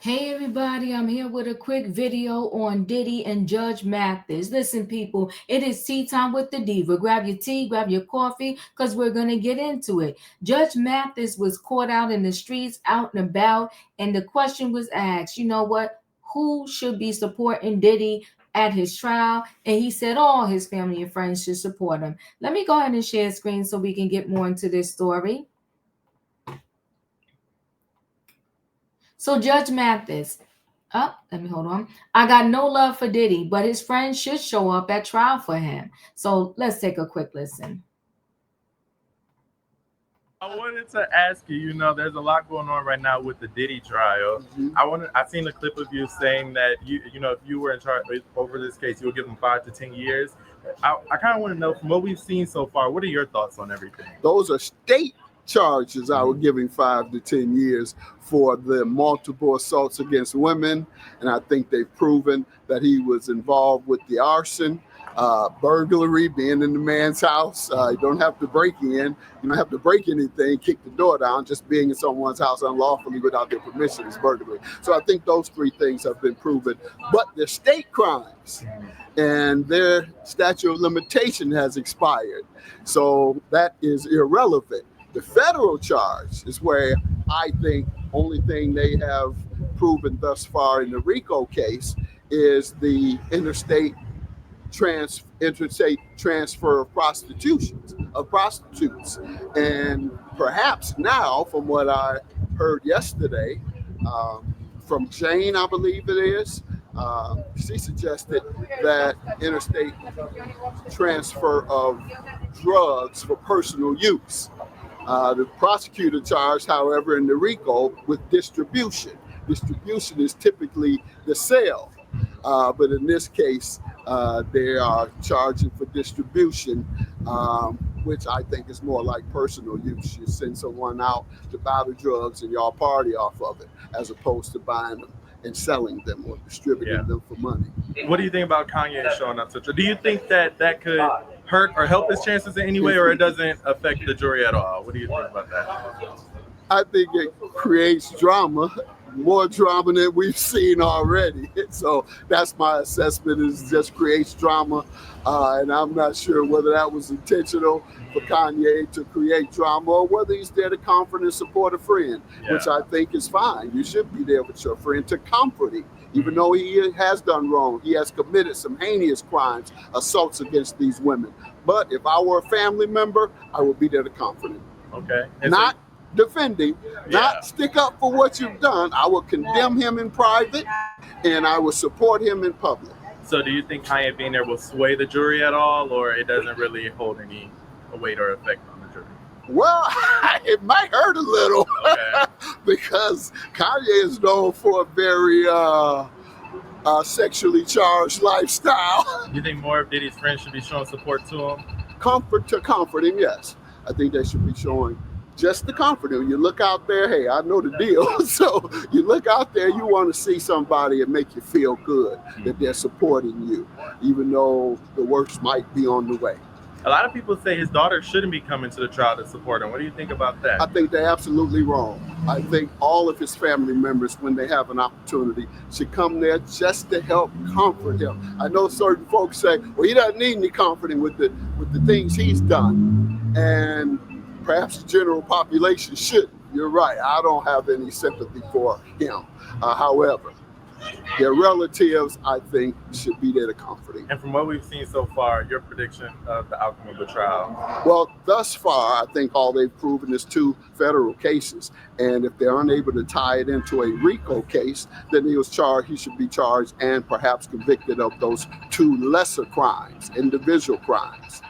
Hey everybody, I'm here with a quick video on Diddy and Judge Mathis. Listen, people, it is tea time with the diva. Grab your tea, grab your coffee, because we're going to get into it. Judge Mathis was caught out in the streets, out and about, and the question was asked, you know what? Who should be supporting Diddy at his trial? And he said all his family and friends should support him. Let me go ahead and share screen so we can get more into this story. So Judge Mathis, let me hold on. I got no love for Diddy, but his friends should show up at trial for him. So let's take a quick listen. I wanted to ask you, there's a lot going on right now with the Diddy trial. I seen a clip of you saying that if you were in charge over this case, you would give him 5 to 10 years. I kind of want to know, from what we've seen so far, what are your thoughts on everything? Those are state charges. I would give him 5 to 10 years for the multiple assaults against women. And I think they've proven that he was involved with the arson, burglary, being in the man's house. You don't have to break in. You don't have to break anything, kick the door down. Just being in someone's house unlawfully without their permission is burglary. So I think those 3 things have been proven. But they're state crimes, and their statute of limitation has expired. So that is irrelevant. The federal charge is where I think only thing they have proven thus far in the RICO case is the interstate transfer of prostitutes. And perhaps now, from what I heard yesterday, from Jane, I believe it is, she suggested that interstate transfer of drugs for personal use. The prosecutor charged, however, in the RICO with distribution. Distribution is typically the sale, but in this case, they are charging for distribution, which I think is more like personal use. You send someone out to buy the drugs and y'all party off of it, as opposed to buying them and selling them or distributing them for money. What do you think about Kanye showing up to trial? Do you think that could hurt or help his chances in any way, or it doesn't affect the jury at all? What do you think about that? I think it creates drama, more drama than we've seen already. So that's my assessment, is just creates drama. And I'm not sure whether that was intentional for Kanye to create drama, or whether he's there to comfort and support a friend, which I think is fine. You should be there with your friend to comfort him. Even though he has done wrong, he has committed some heinous crimes, assaults against these women. But if I were a family member, I would be there to comfort him. Okay. Not defending, not stick up for what you've done. I will condemn him in private, and I will support him in public. So do you think Kanye being there will sway the jury at all, or it doesn't really hold any weight or effect on the jury? Well, it might hurt a little, because Kanye is known for a very sexually charged lifestyle. Do you think more of Diddy's friends should be showing support to him? Comfort him, yes. I think they should be showing just to comfort him. You look out there, hey, I know the deal. So you look out there, you want to see somebody and make you feel good that they're supporting you, even though the worst might be on the way. A lot of people say his daughter shouldn't be coming to the trial to support him. What do you think about that? I think they're absolutely wrong. I think all of his family members, when they have an opportunity, should come there just to help comfort him. I know certain folks say, well, he doesn't need any comforting with the things he's done. And perhaps the general population shouldn't. You're right. I don't have any sympathy for him. However, their relatives, I think, should be there to comfort him. And from what we've seen so far, your prediction of the outcome of the trial? Well, thus far, I think all they've proven is 2 federal cases. And if they're unable to tie it into a RICO case, then he should be charged and perhaps convicted of those 2 lesser crimes, individual crimes.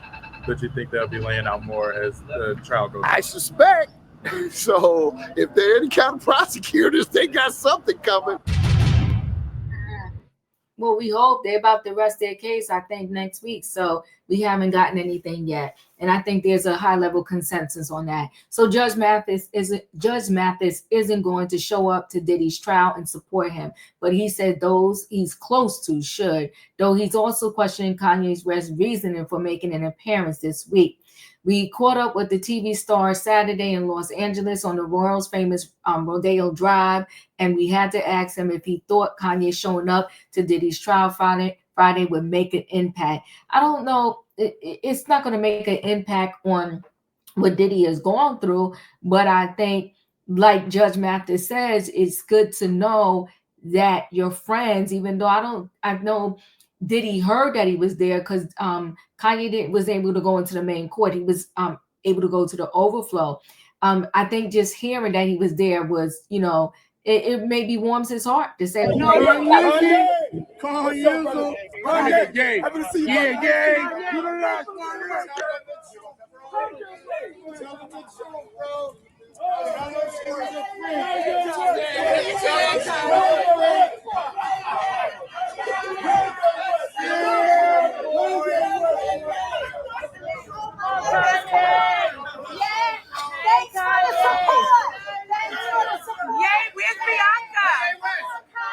But you think they'll be laying out more as the trial goes on? I suspect. So if they're any kind of prosecutors, they got something coming. Well, we hope they're about to rest their case, I think, next week. So we haven't gotten anything yet. And I think there's a high level consensus on that. So Judge Mathis isn't going to show up to Diddy's trial and support him. But he said those he's close to should, though he's also questioning Kanye's reasoning for making an appearance this week. We caught up with the TV star Saturday in Los Angeles on the Royals' famous Rodeo Drive, and we had to ask him if he thought Kanye showing up to Diddy's trial Friday would make an impact. I don't know. It's not going to make an impact on what Diddy has gone through, but I think, like Judge Mathis says, it's good to know that your friends, even though I know Diddy heard that he was there because Kanye was able to go into the main court. He was able to go to the overflow. I think just hearing that he was there was, it maybe warms his heart to say, Kanye.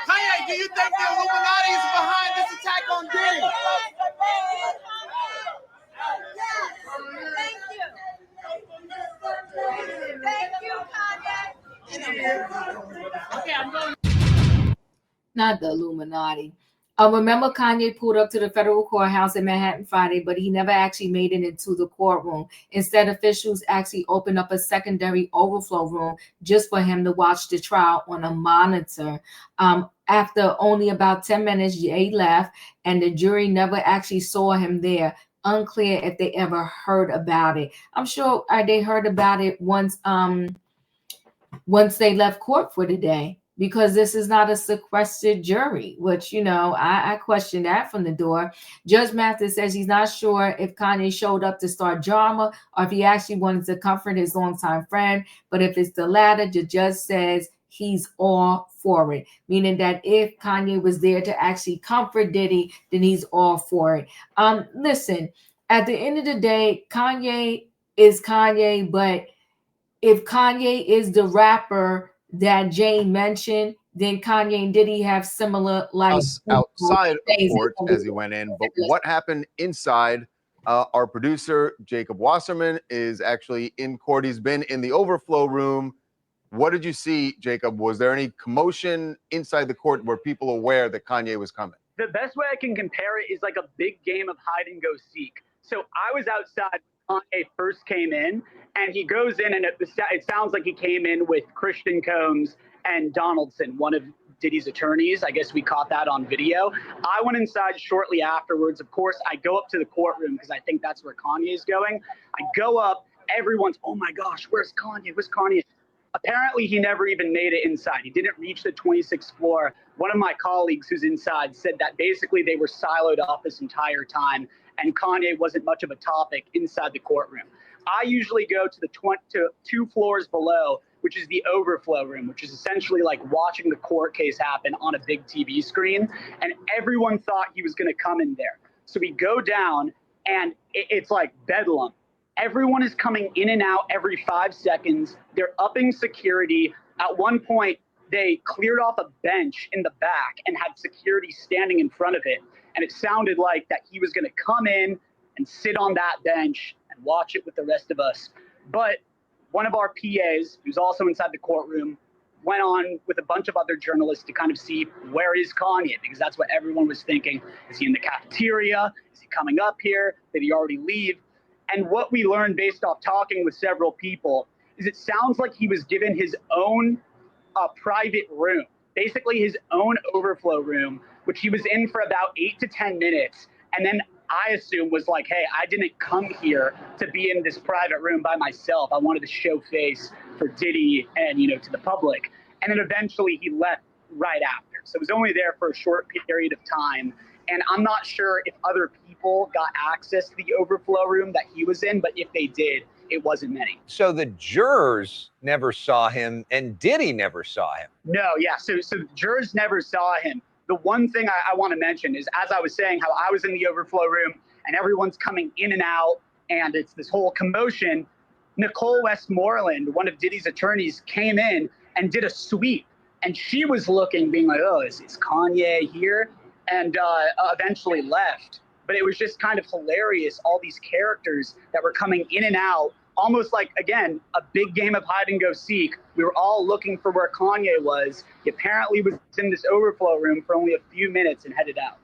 Kanye, do you think the Illuminati is behind this attack on Diddy? Okay, I'm going. Not the Illuminati. Remember Kanye pulled up to the federal courthouse in Manhattan Friday, but he never actually made it into the courtroom. Instead, officials actually opened up a secondary overflow room just for him to watch the trial on a monitor. After only about 10 minutes, Jay left, and the jury never actually saw him there. Unclear if they ever heard about it. I'm sure they heard about it once they left court for the day, because this is not a sequestered jury, which, I question that from the door. Judge Mathis says he's not sure if Kanye showed up to start drama or if he actually wanted to comfort his longtime friend. But if it's the latter, the judge says he's all for it, meaning that if Kanye was there to actually comfort Diddy, then he's all for it. Listen, at the end of the day, Kanye is Kanye, but if Kanye is the rapper that Jane mentioned, then Kanye and Diddy have similar outside of court as he went in. But what happened inside? Our producer Jacob Wasserman is actually in court. He's been in the overflow room. What did you see, Jacob? Was there any commotion inside the court? Were people aware that Kanye was coming? The best way I can compare it is like a big game of hide and go seek. So I was outside when Kanye first came in, and he goes in, and it sounds like he came in with Christian Combs and Donaldson, one of Diddy's attorneys. I guess we caught that on video. I went inside shortly afterwards. Of course, I go up to the courtroom because I think that's where Kanye is going. I go up. Everyone's, oh my gosh, where's Kanye? Where's Kanye? Apparently, he never even made it inside. He didn't reach the 26th floor. One of my colleagues who's inside said that basically they were siloed off this entire time, and Kanye wasn't much of a topic inside the courtroom. I usually go to the 2 floors below, which is the overflow room, which is essentially like watching the court case happen on a big TV screen. And everyone thought he was going to come in there. So we go down, and it's like bedlam. Everyone is coming in and out every 5 seconds. They're upping security. At one point, they cleared off a bench in the back and had security standing in front of it. And it sounded like that he was going to come in and sit on that bench and watch it with the rest of us. But one of our PAs, who's also inside the courtroom, went on with a bunch of other journalists to kind of see, where is Kanye? Because that's what everyone was thinking. Is he in the cafeteria? Is he coming up here? Did he already leave? And what we learned based off talking with several people is it sounds like he was given his own private room, basically his own overflow room, which he was in for about 8 to 10 minutes. And then I assume was like, hey, I didn't come here to be in this private room by myself. I wanted to show face for Diddy and, to the public. And then eventually he left right after. So it was only there for a short period of time. And I'm not sure if other people got access to the overflow room that he was in, but if they did, it wasn't many. So the jurors never saw him, and Diddy never saw him. No, yeah. So jurors never saw him. The one thing I want to mention is, as I was saying, how I was in the overflow room and everyone's coming in and out, and it's this whole commotion. Nicole Westmoreland, one of Diddy's attorneys, came in and did a sweep, and she was looking, being like, oh, is Kanye here? And eventually left. but it was just kind of hilarious. All these characters that were coming in and out, almost like, again, a big game of hide and go seek. We were all looking for where Kanye was. He apparently was in this overflow room for only a few minutes and headed out.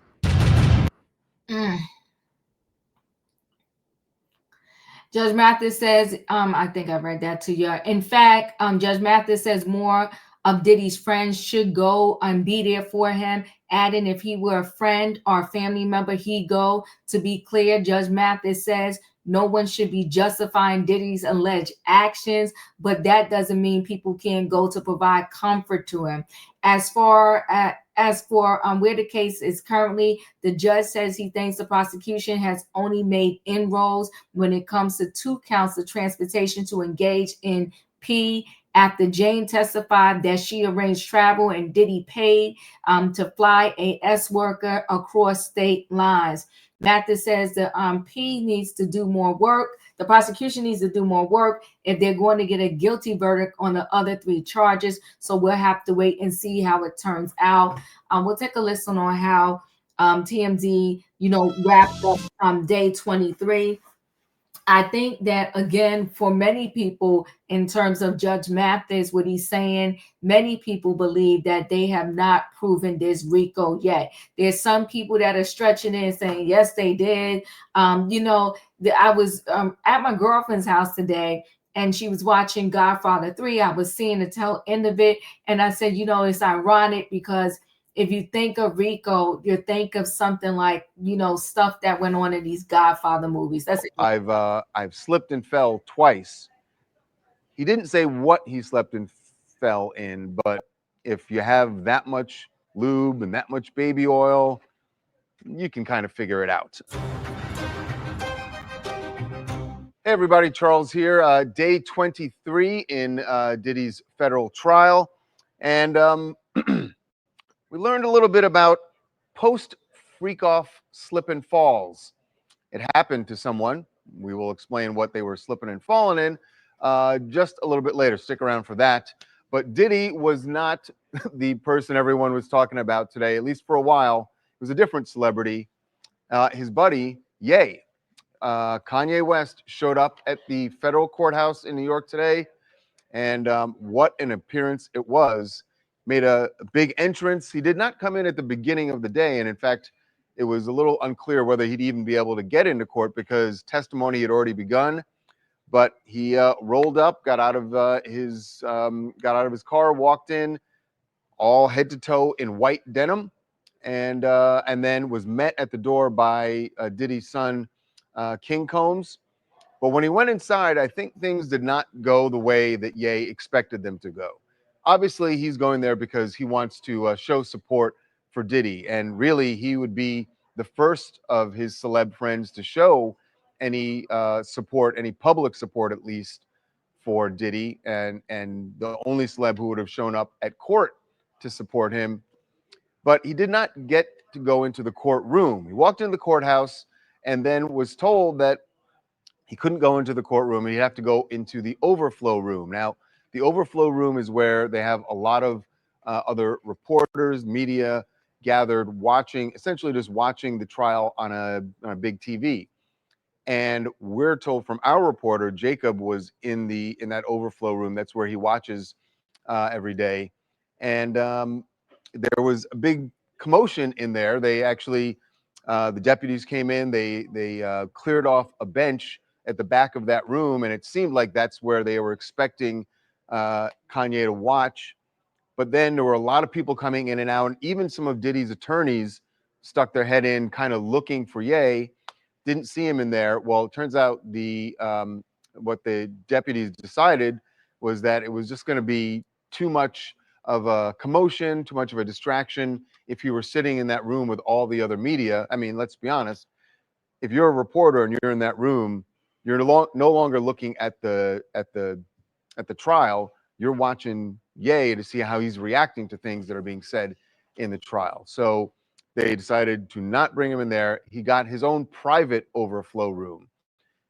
Judge Mathis says, I think I read that to you. In fact, Judge Mathis says more of Diddy's friends should go and be there for him, adding if he were a friend or family member, he'd go. To be clear, Judge Mathis says no one should be justifying Diddy's alleged actions, but that doesn't mean people can't go to provide comfort to him. As for where the case is currently, the judge says he thinks the prosecution has only made inroads when it comes to 2 counts of transportation to engage in P. After Jane testified that she arranged travel and Diddy paid to fly a S worker across state lines. Mathis says the P needs to do more work. The prosecution needs to do more work if they're going to get a guilty verdict on the other 3 charges. So we'll have to wait and see how it turns out. We'll take a listen on how TMZ, wrapped up day 23. I think that, again, for many people, in terms of Judge Mathis, what he's saying, many people believe that they have not proven this RICO yet. There's some people that are stretching it and saying, yes, they did. I was at my girlfriend's house today, and she was watching Godfather 3. I was seeing the tail end of it, and I said, it's ironic because if you think of RICO, you think of something like, stuff that went on in these Godfather movies. That's it. I've slipped and fell twice. He didn't say what he slept and fell in, but if you have that much lube and that much baby oil, you can kind of figure it out. Hey everybody, Charles here. Day 23 in Diddy's federal trial. And we learned a little bit about post-freak-off slip and falls. It happened to someone. We will explain what they were slipping and falling in just a little bit later. Stick around for that. But Diddy was not the person everyone was talking about today, at least for a while. It was a different celebrity. His buddy, Ye. Kanye West showed up at the federal courthouse in New York today. And what an appearance it was. Made a big entrance. He did not come in at the beginning of the day. And in fact, it was a little unclear whether he'd even be able to get into court because testimony had already begun. But he rolled up, got out of his car, walked in, all head to toe in white denim, and then was met at the door by Diddy's son, King Combs. But when he went inside, I think things did not go the way that Ye expected them to go. Obviously, he's going there because he wants to show support for Diddy. And really, he would be the first of his celeb friends to show any support, any public support at least, for Diddy, and the only celeb who would have shown up at court to support him. But he did not get to go into the courtroom. He walked into the courthouse and then was told that he couldn't go into the courtroom and he'd have to go into the overflow room. Now, the overflow room is where they have a lot of other reporters, media gathered, essentially just watching the trial on a big TV. And we're told from our reporter, Jacob was in that overflow room. That's where he watches every day. And there was a big commotion in there. They actually, the deputies came in, they cleared off a bench at the back of that room, and it seemed like that's where they were expecting Kanye to watch. But then there were a lot of people coming in and out, and even some of Diddy's attorneys stuck their head in, kind of looking for Ye. Didn't see him in there. Well, it turns out what the deputies decided was that it was just going to be too much of a commotion, too much of a distraction if you were sitting in that room with all the other media. I mean, let's be honest. If you're a reporter and you're in that room, you're no longer looking at the trial. You're watching Ye to see how he's reacting to things that are being said in the trial. So they decided to not bring him in there. He got his own private overflow room.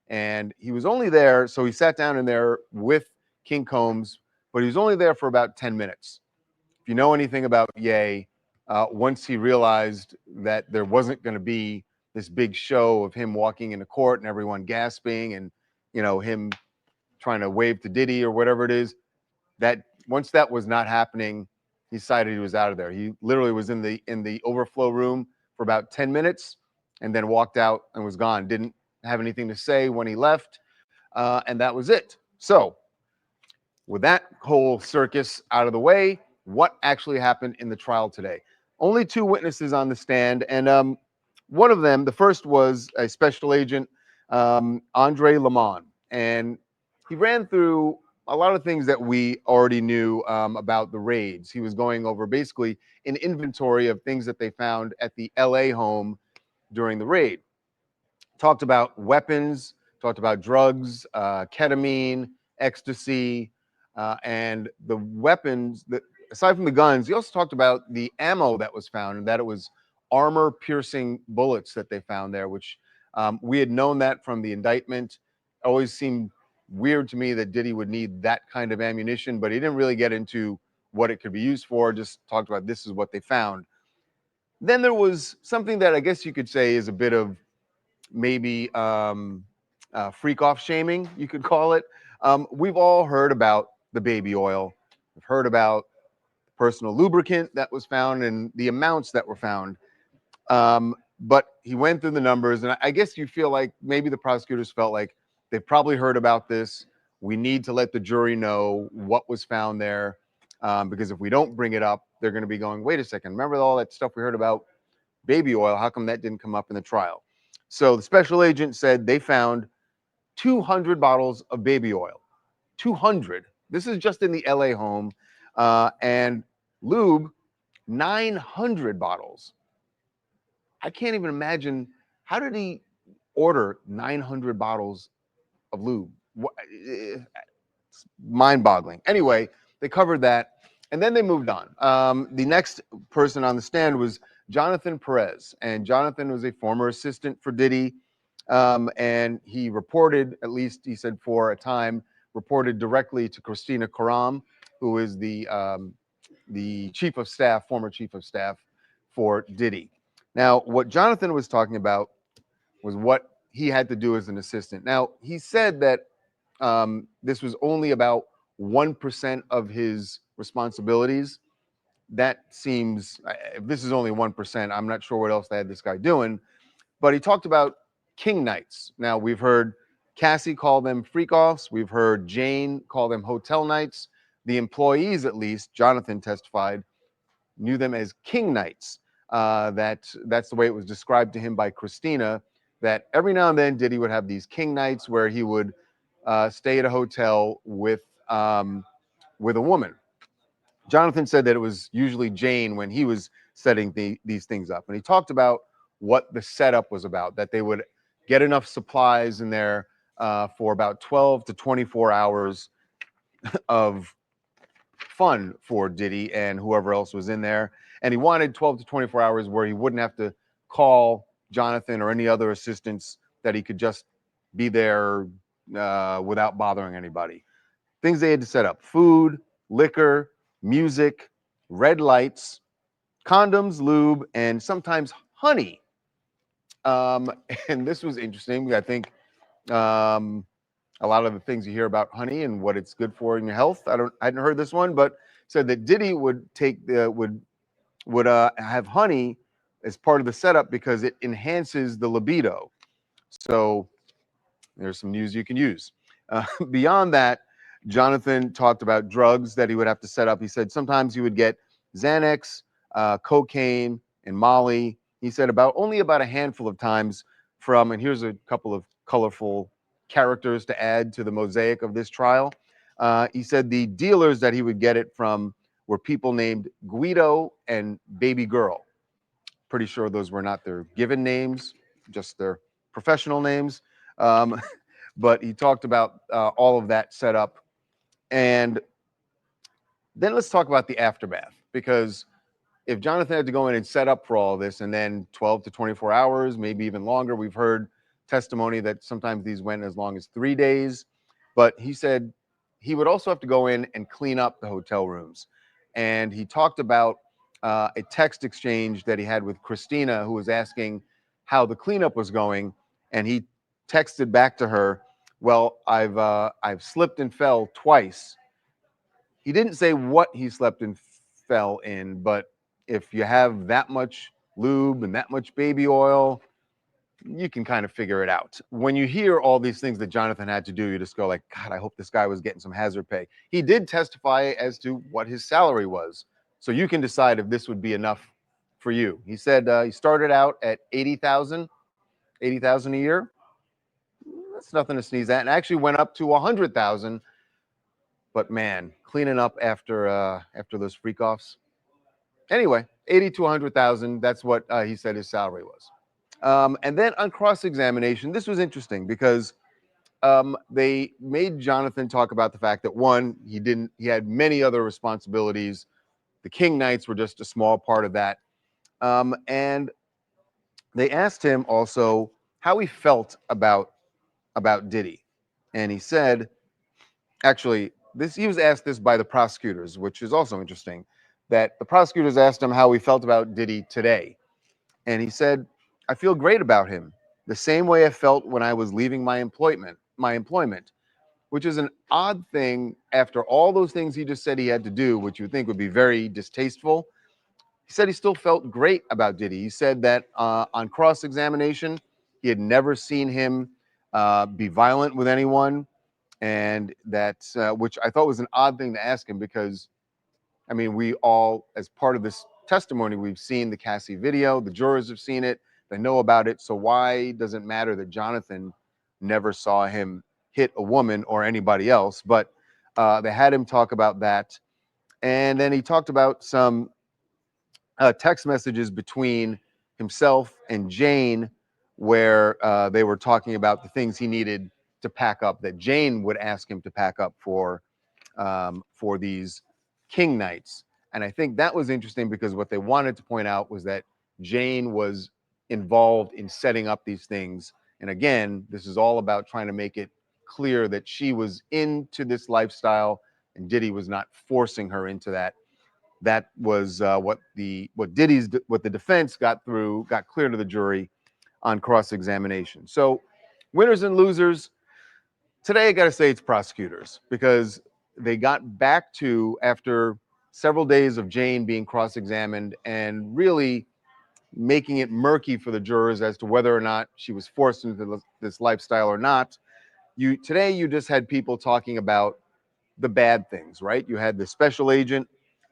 And he was only there, so he sat down in there with King Combs, but he was only there for about 10 minutes. If you know anything about Ye, once he realized that there wasn't going to be this big show of him walking into court and everyone gasping and, him trying to wave to Diddy or whatever it is. That once that was not happening, he decided he was out of there. He literally was in the overflow room for about 10 minutes and then walked out and was gone. Didn't have anything to say when he left, and that was it. So with that whole circus out of the way, what actually happened in the trial today? Only 2 witnesses on the stand, and one of them, the first was a special agent, Andre Lamont, and he ran through a lot of things that we already knew about the raids. He was going over basically an inventory of things that they found at the LA home during the raid. Talked about weapons, talked about drugs, ketamine, ecstasy, and the weapons. Aside from the guns, he also talked about the ammo that was found and that it was armor-piercing bullets that they found there, which we had known that from the indictment. Always seemed weird to me that Diddy would need that kind of ammunition, but he didn't really get into what it could be used for, just talked about this is what they found. Then there was something that I guess you could say is a bit of maybe freak off shaming, you could call it. We've all heard about the baby oil. We've heard about personal lubricant that was found and the amounts that were found. But he went through the numbers, and I guess you feel like maybe the prosecutors felt like they've probably heard about this. We need to let the jury know what was found there, because if we don't bring it up, they're going to be going, wait a second, remember all that stuff we heard about baby oil? How come that didn't come up in the trial? So the special agent said they found 200 bottles of baby oil. 200. This is just in the LA home. And lube, 900 bottles. I can't even imagine, how did he order 900 bottles of lube? It's mind-boggling. Anyway, they covered that, and then they moved on. The next person on the stand was Jonathan Perez, and Jonathan was a former assistant for Diddy, and he reported, at least he said for a time, reported directly to Christina Karam, who is the chief of staff, former chief of staff for Diddy. Now, what Jonathan was talking about was what he had to do as an assistant. Now, he said that this was only about 1% of his responsibilities. That seems, if this is only 1%, I'm not sure what else they had this guy doing. But he talked about king nights. Now, we've heard Cassie call them freak-offs. We've heard Jane call them hotel nights. The employees, at least, Jonathan testified, knew them as king nights. That's the way it was described to him by Christina, that every now and then Diddy would have these king nights where he would stay at a hotel with a woman. Jonathan said that it was usually Jane when he was setting these things up. And he talked about what the setup was about, that they would get enough supplies in there for about 12 to 24 hours of fun for Diddy and whoever else was in there. And he wanted 12 to 24 hours where he wouldn't have to call Jonathan or any other assistants, that he could just be there without bothering anybody. Things they had to set up: food, liquor, music, red lights, condoms, lube, and sometimes honey. And this was interesting. I think a lot of the things you hear about honey and what it's good for in your health. I hadn't heard this one, but said that Diddy would take the would have honey as part of the setup because it enhances the libido. So there's some news you can use. Beyond that, Jonathan talked about drugs that he would have to set up. He said sometimes he would get Xanax, cocaine, and Molly. He said only about a handful of times from, and here's a couple of colorful characters to add to the mosaic of this trial. He said the dealers that he would get it from were people named Guido and Baby Girl. Pretty sure those were not their given names, just their professional names. But he talked about all of that setup. And then let's talk about the aftermath, because if Jonathan had to go in and set up for all this and then 12 to 24 hours, maybe even longer, we've heard testimony that sometimes these went as long as 3 days. But he said he would also have to go in and clean up the hotel rooms. And he talked about a text exchange that he had with Christina, who was asking how the cleanup was going, and he texted back to her, "Well, I've slipped and fell twice." He didn't say what he slept and fell in, but if you have that much lube and that much baby oil, you can kind of figure it out. When you hear all these things that Jonathan had to do, you just go like, God, I hope this guy was getting some hazard pay. He did testify as to what his salary was, so you can decide if this would be enough for you. He said he started out at 80,000 a year. That's nothing to sneeze at, and actually went up to 100,000. But man, cleaning up after those freak offs. Anyway, 80 to 100,000. That's what he said his salary was. And then on cross-examination, this was interesting because they made Jonathan talk about the fact that one, he had many other responsibilities. The King Knights were just a small part of that. And they asked him also how he felt about Diddy. And he said, actually, he was asked this by the prosecutors, which is also interesting, that the prosecutors asked him how he felt about Diddy today. And he said, I feel great about him, the same way I felt when I was leaving my employment, which is an odd thing after all those things he just said he had to do, which you would think would be very distasteful. He said he still felt great about Diddy. He said that on cross-examination, he had never seen him be violent with anyone, and that's which I thought was an odd thing to ask him because, I mean, we all, as part of this testimony, we've seen the Cassie video. The jurors have seen it. They know about it. So why does it matter that Jonathan never saw him hit a woman or anybody else? But they had him talk about that. And then he talked about some text messages between himself and Jane where they were talking about the things he needed to pack up, that Jane would ask him to pack up for these King Knights. And I think that was interesting because what they wanted to point out was that Jane was involved in setting up these things. And again, this is all about trying to make it clear that she was into this lifestyle and Diddy was not forcing her into that. That was what the defense got clear to the jury on cross-examination. So winners and losers. Today, I got to say it's prosecutors because they got back to, after several days of Jane being cross-examined and really making it murky for the jurors as to whether or not she was forced into this lifestyle or not. Today you just had people talking about the bad things, right? You had the special agent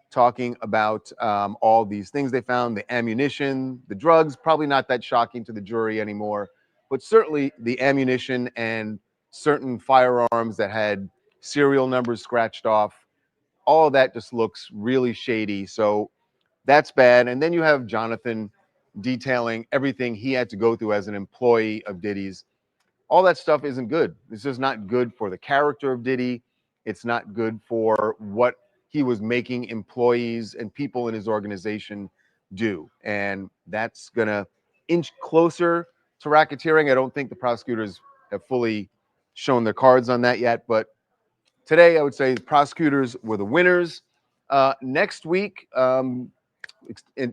talking about all these things they found, the ammunition, the drugs, probably not that shocking to the jury anymore, but certainly the ammunition and certain firearms that had serial numbers scratched off. All of that just looks really shady. So that's bad. And then you have Jonathan detailing everything he had to go through as an employee of Diddy's. All that stuff isn't good. It's just not good for the character of Diddy. It's not good for what he was making employees and people in his organization do. And that's going to inch closer to racketeering. I don't think the prosecutors have fully shown their cards on that yet. But today, I would say the prosecutors were the winners. Next week,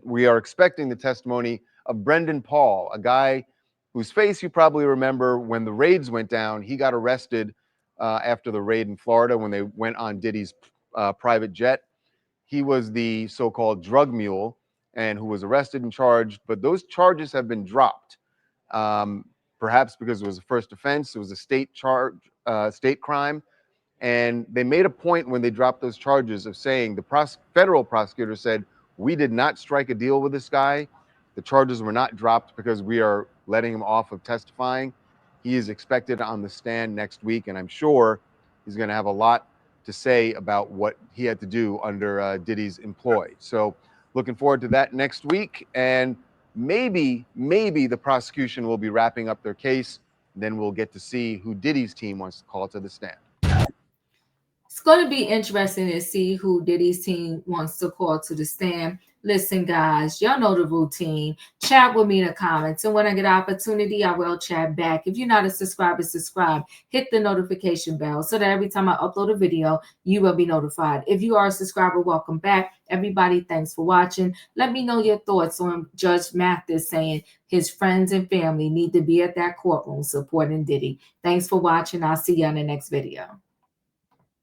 we are expecting the testimony of Brendan Paul, a guy whose face you probably remember when the raids went down. He got arrested after the raid in Florida when they went on Diddy's private jet. He was the so-called drug mule and who was arrested and charged, but those charges have been dropped. Perhaps because it was a first offense, it was a state charge, state crime. And they made a point when they dropped those charges of saying the federal prosecutor said, we did not strike a deal with this guy. The charges were not dropped because we are letting him off of testifying. He is expected on the stand next week, and I'm sure he's going to have a lot to say about what he had to do under Diddy's employ. So looking forward to that next week. And maybe the prosecution will be wrapping up their case. Then we'll get to see who Diddy's team wants to call to the stand. It's going to be interesting to see who Diddy's team wants to call to the stand. Listen, guys, y'all know the routine. Chat with me in the comments. And when I get an opportunity, I will chat back. If you're not a subscriber, subscribe. Hit the notification bell so that every time I upload a video, you will be notified. If you are a subscriber, welcome back. Everybody, thanks for watching. Let me know your thoughts on Judge Mathis saying his friends and family need to be at that courtroom supporting Diddy. Thanks for watching. I'll see you on the next video.